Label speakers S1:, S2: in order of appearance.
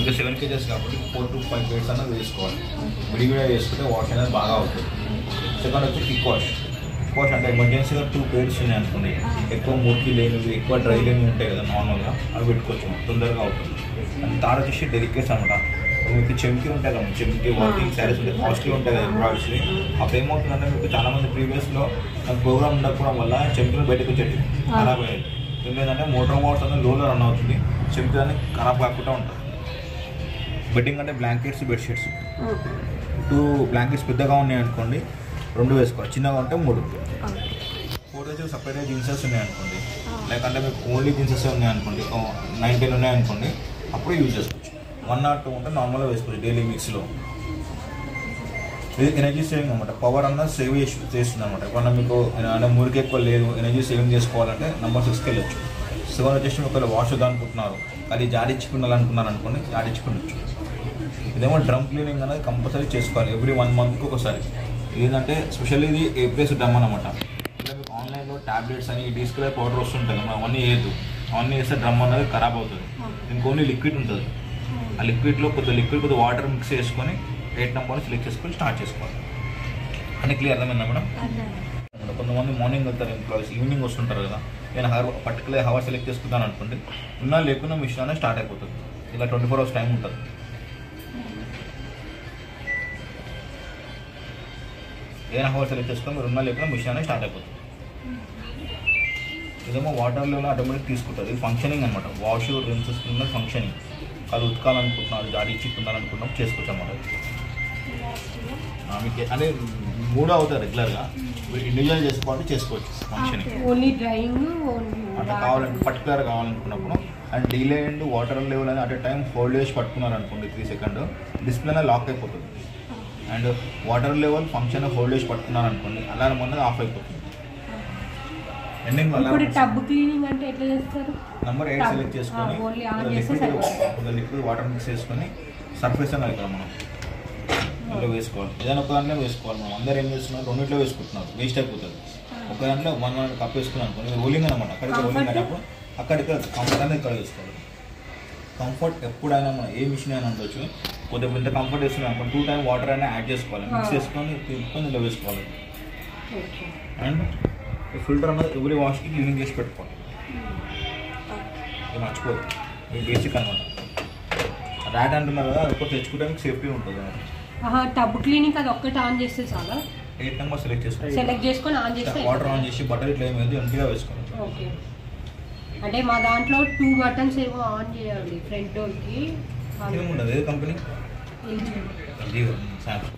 S1: ఇంకా 7 kgs కాబట్టి 4 to 5 plates అన్నది వేసుకోవాలి. విడివిడిగా వేసుకుంటే వాష్ అనేది బాగా అవుతుంది. సెకండ్ వచ్చి క్విక్ వాష్ అంటే ఎమర్జెన్సీగా 2 plates ఉన్నాయి అనుకోండి, ఎక్కువ మురికి లేనివి ఎక్కువ డ్రై లేనివి ఉంటాయి కదా నార్మల్గా, అవి పెట్టుకోవచ్చు, తొందరగా అవుతుంది. అండ్ థర్డ్ వచ్చేసి డెలికేట్స్ అనమాట. మీకు చెంకి ఉంటాయి కదా, చెంకి వర్కింగ్ శారీస్ ఉంటాయి, కాస్ట్లీ ఉంటాయి కదా ఎంబ్రాయిడరీస్వి. అప్పుడు ఏమవుతుందంటే మీకు చాలామంది ప్రీవియస్లో ప్రోగ్రామ్ ఉండకపోవడం వల్ల చెంకిలు బయటకు వచ్చేది ఖరాబ్ అయ్యేది. ఏంటంటే మోటార్ వాటర్ అనేది లోలో రన్ అవుతుంది, చెంకి అనేది ఖరాబ్ కాకుండా ఉంటుంది. బెడ్డింగ్ అంటే బ్లాంకెట్స్, బెడ్షీట్స్ 2 blankets పెద్దగా ఉన్నాయి అనుకోండి 2 వేసుకోవాలి, చిన్నగా ఉంటే 3. 4 వచ్చి సపరేట్గా జీన్సెస్ ఉన్నాయి అనుకోండి, లేకంటే మీకు ఓన్లీ జీన్సెస్ ఉన్నాయి అనుకోండి, 9-10 ఉన్నాయి అనుకోండి, అప్పుడు యూజ్ చేసుకోవచ్చు. 1 or 2 ఉంటే నార్మల్గా వేసుకోవచ్చు డైలీ మిక్స్లో. ఇది ఎనర్జీ సేవింగ్ అనమాట, పవర్ అన్న సేవ్ చేస్తుంది అనమాట. ఇప్పుడు మీకు మురికి ఎక్కువ లేదు, ఎనర్జీ సేవింగ్ చేసుకోవాలంటే నెంబర్ 6కి వెళ్ళొచ్చు. 7 వచ్చేసి ఒకవేళ వాష్ వద్దనుకుంటున్నారు, అది జాడించుకున్నారనుకున్నారు అనుకోండి, జాడించుకునొచ్చు. ఇదేమో డ్రమ్ క్లీనింగ్ అనేది కంపల్సరీ చేసుకోవాలి ఎవ్రీ 1 monthకి ఒకసారి. ఏంటంటే స్పెషల్లీ ఇది ఏపీఎస్ డ్రమ్ అనమాట. ఇలా మీకు ఆన్లైన్లో ట్యాబ్లెట్స్ అని డిస్క్లే పౌడర్ వస్తుంటుంది, మనం అవన్నీ వేయద్దు. అవన్నీ వేస్తే డ్రమ్ అనేది ఖరాబ్ అవుతుంది. దీనికి ఓన్లీ లిక్విడ్ ఉంటుంది. ఆ లిక్విడ్లో కొద్దిగా వాటర్ మిక్స్ చేసుకొని 8 నెంబర్ని సెలెక్ట్ చేసుకొని స్టార్ట్ చేసుకోవాలి. అని క్లియర్ అర్థమైందా మేడం? కొంతమంది మార్నింగ్ వెళ్తారు ఎంప్లాయీస్, ఈవినింగ్ వస్తుంటారు కదా, నేను పర్టికులర్ హవర్ సెలెక్ట్ చేసుకుంటాను అనుకోండి, ఉన్నా లేకున్నా మిషన్ అనేది స్టార్ట్ అయిపోతుంది. ఇలా 24 hours టైం ఉంటుంది. ఏదైనా హవర్ సెలెక్ట్ చేసుకొని మీరు ఉన్నా లేకున్నా మిషన్ అనేది స్టార్ట్ అయిపోతుంది. ఇదేమో వాటర్ లెవెల్ ఆటోమేటిక్ తీసుకుంటుంది. ఇది ఫంక్షనింగ్ అనమాట, వాష్ రిన్స్ చేసుకున్న ఫంక్షనింగ్. అది ఉతకాలనుకుంటున్నారు, జాడించుకుందాలనుకుంటున్నాం చేసుకోవచ్చు అన్నమాట. మీకు అంటే 3 అవుతాయి రెగ్యులర్గా, మీరు ఇండివిజువల్ చేసుకోవచ్చు ఫంక్షనింగ్. అంటే పర్టికులర్ కావాలనుకున్నప్పుడు. And delay and water level అని అట్ టైం హోల్డ్ చేసి పట్టుకున్నారు అనుకోండి 3 seconds, డిస్ప్లేనే లాక్ అయిపోతుంది. And water level function hold చేసి పట్టుకున్నారు అనుకోండి, అలారం అనేది ఆఫ్ అయిపోతుంది.
S2: టబ్ క్లీనింగ్ అంటే ఎట్లా చేస్తారు?
S1: నెంబర్ 8 సెలెక్ట్ చేసుకొని లిక్విడ్ వాటర్ మిక్స్ చేసుకొని సర్ఫేస్ అనేది ఇక్కడ మనం ఇంట్లో వేసుకోవాలి. ఏదైనా ఒక దాంట్లో వేసుకోవాలి. మనం అందరూ ఏం చేస్తున్నారు, 2 వేసుకుంటున్నారు, వేస్ట్ అయిపోతుంది. ఒక దాంట్లో 1 కప్ వేసుకున్నాం అనుకోండి, రోలింగ్ అనమాట. అక్కడికి రోలింగ్ అయినప్పుడు అక్కడికి కంఫర్ట్ అనేది ఇక్కడ వేసుకోవాలి. కంఫర్ట్ ఎప్పుడైనా మనం ఏ మిషన్ అయినా ఉండొచ్చు, కొద్దిగా ఇంత కంఫర్ట్ వేసుకున్నాం అనుకోండి, 2 times వాటర్ అయినా యాడ్ చేసుకోవాలి, మిక్స్ చేసుకొని తీసుకొని ఇలా వేసుకోవాలి. అండ్ ఫిల్టర్ అనేది ఎవ్రీ వాష్కి క్లీనింగ్ చేసి పెట్టుకోవాలి. ఇది మర్చిపోదు, ఇది బేసిక్ అనమాట. ర్యాట్ అంటున్నారు కదా, అది ఒక్కటి తెచ్చుకుంటే మీకు సేఫ్టీ ఉంటుంది.
S2: టబ్ క్లీనింగ్ అది ఒక్కటి ఆన్ చేస్తే చాలా
S1: 8 నెంబర్ సెలెక్ట్
S2: చేసుకొని ఆన్ చేస్తే
S1: వాటర్ ఆన్ చేసి బటర్ ఇట్లా ఏమైంది ఎంటీగా వేసుకోవాలి.
S2: ఓకే, అంటే మా దాంట్లో 2 buttons ఏమో ఆన్ చేయాలి ఫ్రంట్ డోర్కి.
S1: ఏముండదు, ఏ కంపెనీ?
S2: LG.
S1: సామ్సంగ్.